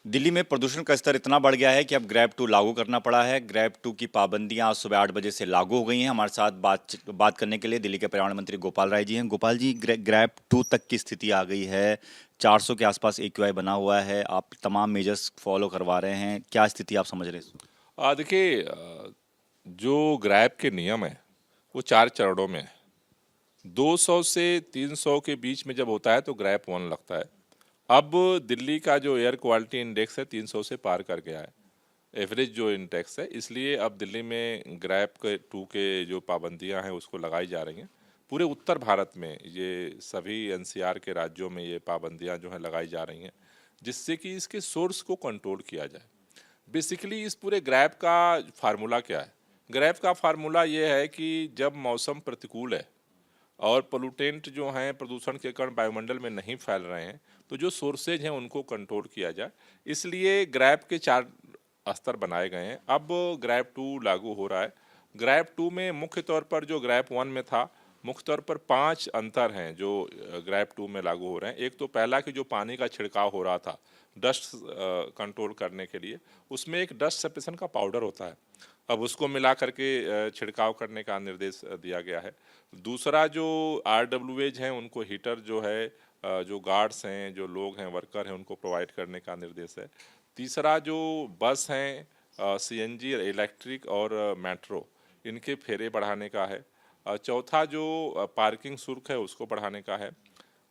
दिल्ली में प्रदूषण का स्तर इतना बढ़ गया है कि अब ग्रैब टू लागू करना पड़ा है। ग्रैब टू की पाबंदियां आज सुबह 8 बजे से लागू हो गई हैं। हमारे साथ बात करने के लिए दिल्ली के पर्यावरण मंत्री गोपाल राय जी हैं। गोपाल जी, ग्रैब टू तक की स्थिति आ गई है। 400 के आसपास AQI बना हुआ है। आप तमाम मेजर्स फॉलो करवा रहे हैं, क्या स्थिति आप समझ रहे हैं? देखिए, जो ग्रैब के नियम है वो 4 चरणों में है। 200 से 300 के बीच में जब होता है तो ग्रैब वन लगता है। अब दिल्ली का जो एयर क्वालिटी इंडेक्स है 300 से पार कर गया है, एवरेज जो इंडेक्स है, इसलिए अब दिल्ली में ग्रैब के टू के जो पाबंदियां हैं उसको लगाई जा रही हैं। पूरे उत्तर भारत में ये सभी एनसीआर के राज्यों में ये पाबंदियां जो हैं लगाई जा रही हैं, जिससे कि इसके सोर्स को कंट्रोल किया जाए। बेसिकली इस पूरे ग्रैब का फार्मूला क्या है? ग्रैब का फार्मूला ये है कि जब मौसम प्रतिकूल है और पोल्यूटेंट जो हैं, प्रदूषण के कण वायुमंडल में नहीं फैल रहे हैं, तो जो सोर्सेज हैं उनको कंट्रोल किया जाए। इसलिए ग्रैब के 4 स्तर बनाए गए हैं। अब ग्रैब टू लागू हो रहा है। ग्रैब टू में मुख्य तौर पर जो ग्रैब वन में था, मुख्य तौर पर 5 अंतर हैं जो ग्रैब टू में लागू हो रहे हैं। एक तो पहला कि जो पानी का छिड़काव हो रहा था डस्ट कंट्रोल करने के लिए, उसमें एक डस्ट सेपरेशन का पाउडर होता है। अब उसको मिला करके छिड़काव करने का निर्देश दिया गया है। दूसरा, जो RWAs हैं उनको हीटर जो है, जो गार्ड्स हैं, जो लोग हैं, वर्कर हैं, उनको प्रोवाइड करने का निर्देश है। तीसरा, जो बस हैं, CNG, इलेक्ट्रिक और मेट्रो, इनके फेरे बढ़ाने का है। चौथा, जो पार्किंग शुल्क है उसको बढ़ाने का है।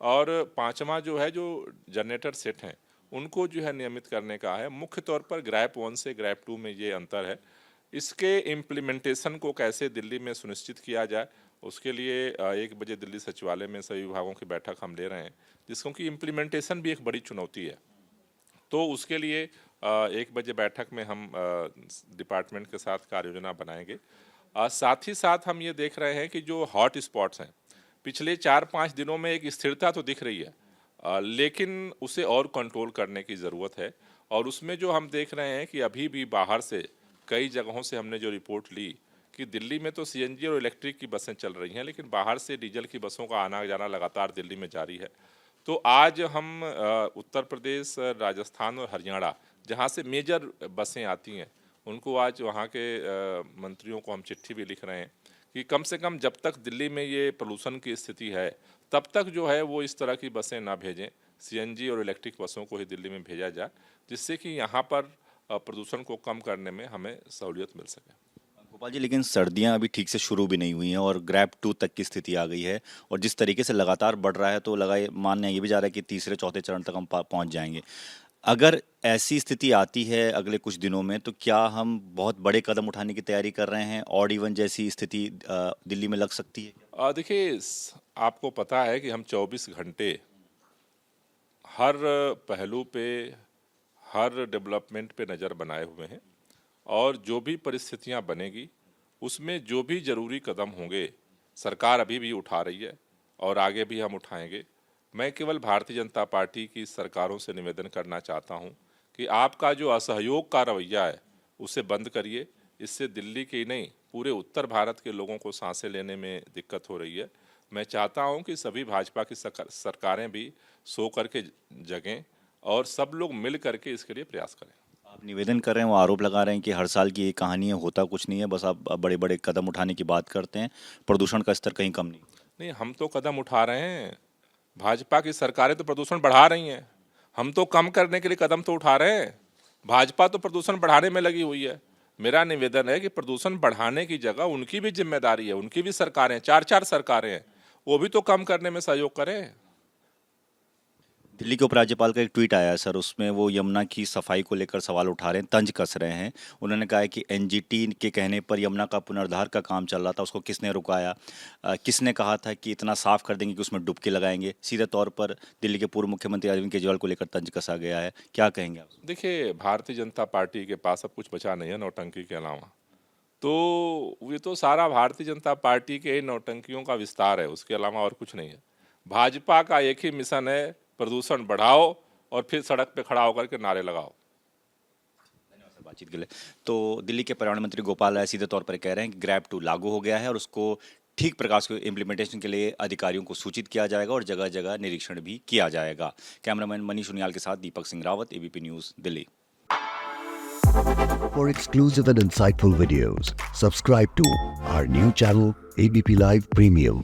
और पांचवा जो है, जो जनरेटर सेट हैं उनको जो है नियमित करने का है। मुख्य तौर पर ग्रैब वन से ग्रैब टू में ये अंतर है। इसके इम्प्लीमेंटेशन को कैसे दिल्ली में सुनिश्चित किया जाए, उसके लिए 1 बजे दिल्ली सचिवालय में सभी विभागों की बैठक हम ले रहे हैं, जिसको कि इम्प्लीमेंटेशन भी एक बड़ी चुनौती है। तो उसके लिए 1 बजे बैठक में हम डिपार्टमेंट के साथ कार्य योजना बनाएंगे। साथ ही साथ हम ये देख रहे हैं कि जो हॉट स्पॉट्स हैं, पिछले 4-5 दिनों में एक स्थिरता तो दिख रही है, लेकिन उसे और कंट्रोल करने की ज़रूरत है। और उसमें जो हम देख रहे हैं कि अभी भी बाहर से कई जगहों से हमने जो रिपोर्ट ली कि दिल्ली में तो CNG और इलेक्ट्रिक की बसें चल रही हैं, लेकिन बाहर से डीजल की बसों का आना जाना लगातार दिल्ली में जारी है। तो आज हम उत्तर प्रदेश, राजस्थान और हरियाणा, जहाँ से मेजर बसें आती हैं, उनको आज वहाँ के मंत्रियों को हम चिट्ठी भी लिख रहे हैं कि कम से कम जब तक दिल्ली में ये प्रदूषण की स्थिति है, तब तक जो है वो इस तरह की बसें ना भेजें। CNG और इलेक्ट्रिक बसों को ही दिल्ली में भेजा जाए, जिससे कि यहाँ पर प्रदूषण को कम करने में हमें सहूलियत मिल सके। गोपाल जी, लेकिन सर्दियां अभी ठीक से शुरू भी नहीं हुई हैं और ग्रैब टू तक की स्थिति आ गई है। और जिस तरीके से लगातार बढ़ रहा है तो मानने ये भी जा रहा है कि तीसरे चौथे चरण तक हम पहुंच जाएंगे। अगर ऐसी स्थिति आती है अगले कुछ दिनों में, तो क्या हम बहुत बड़े कदम उठाने की तैयारी कर रहे हैं? ऑड इवन जैसी स्थिति दिल्ली में लग सकती है? देखिए, आपको पता है कि हम 24 घंटे हर पहलू पे, हर डेवलपमेंट पे नज़र बनाए हुए हैं। और जो भी परिस्थितियां बनेगी उसमें जो भी ज़रूरी कदम होंगे, सरकार अभी भी उठा रही है और आगे भी हम उठाएंगे। मैं केवल भारतीय जनता पार्टी की सरकारों से निवेदन करना चाहता हूं कि आपका जो असहयोग का रवैया है उसे बंद करिए। इससे दिल्ली के ही नहीं, पूरे उत्तर भारत के लोगों को सांसें लेने में दिक्कत हो रही है। मैं चाहता हूं कि सभी भाजपा की सरकारें भी सो करके जगें और सब लोग मिल करके इसके लिए प्रयास करें। आप निवेदन कर रहे हैं, वो आरोप लगा रहे हैं कि हर साल की ये कहानी है, होता कुछ नहीं है, बस आप बड़े बड़े कदम उठाने की बात करते हैं, प्रदूषण का स्तर कहीं कम नहीं। नहीं, हम तो कदम उठा रहे हैं। भाजपा की सरकारें तो प्रदूषण बढ़ा रही हैं, हम तो कम करने के लिए कदम तो उठा रहे हैं। भाजपा तो प्रदूषण बढ़ाने में लगी हुई है। मेरा निवेदन है कि प्रदूषण बढ़ाने की जगह उनकी भी जिम्मेदारी है, उनकी भी सरकारें, 4-4 सरकारें हैं, वो भी तो कम करने में सहयोग करें। दिल्ली के उपराज्यपाल का एक ट्वीट आया है सर, उसमें वो यमुना की सफाई को लेकर सवाल उठा रहे हैं, तंज कस रहे हैं। उन्होंने कहा है कि NGT के कहने पर यमुना का पुनरुद्धार का काम चल रहा था, उसको किसने रुकाया? किसने कहा था कि इतना साफ कर देंगे कि उसमें डुबकी लगाएंगे? सीधे तौर पर दिल्ली के पूर्व मुख्यमंत्री अरविंद केजरीवाल को लेकर तंज कसा गया है, क्या कहेंगे आप? देखिए, भारतीय जनता पार्टी के पास अब कुछ बचा नहीं है नौटंकी के अलावा। तो ये तो सारा भारतीय जनता पार्टी के नौटंकियों का विस्तार है, उसके अलावा और कुछ नहीं है। भाजपा का एक ही मिशन है, प्रदूषण बढ़ाओ और फिर सड़क पे खड़ा होकर के नारे लगाओ। धन्यवाद सर बातचीत के लिए। तो दिल्ली के पर्यावरण मंत्री गोपाल राय सीधे तौर पर कह रहे हैं कि ग्रैब टू लागू हो गया है और उसको ठीक प्रकार से इम्प्लीमेंटेशन के लिए अधिकारियों को सूचित किया जाएगा और जगह जगह निरीक्षण भी किया जाएगा। कैमरामैन मनीष उनियाल के साथ Deepak Singh Rawat, ABP news, Delhi. For exclusive and insightful videos, subscribe to our new channel ABP Live Premium.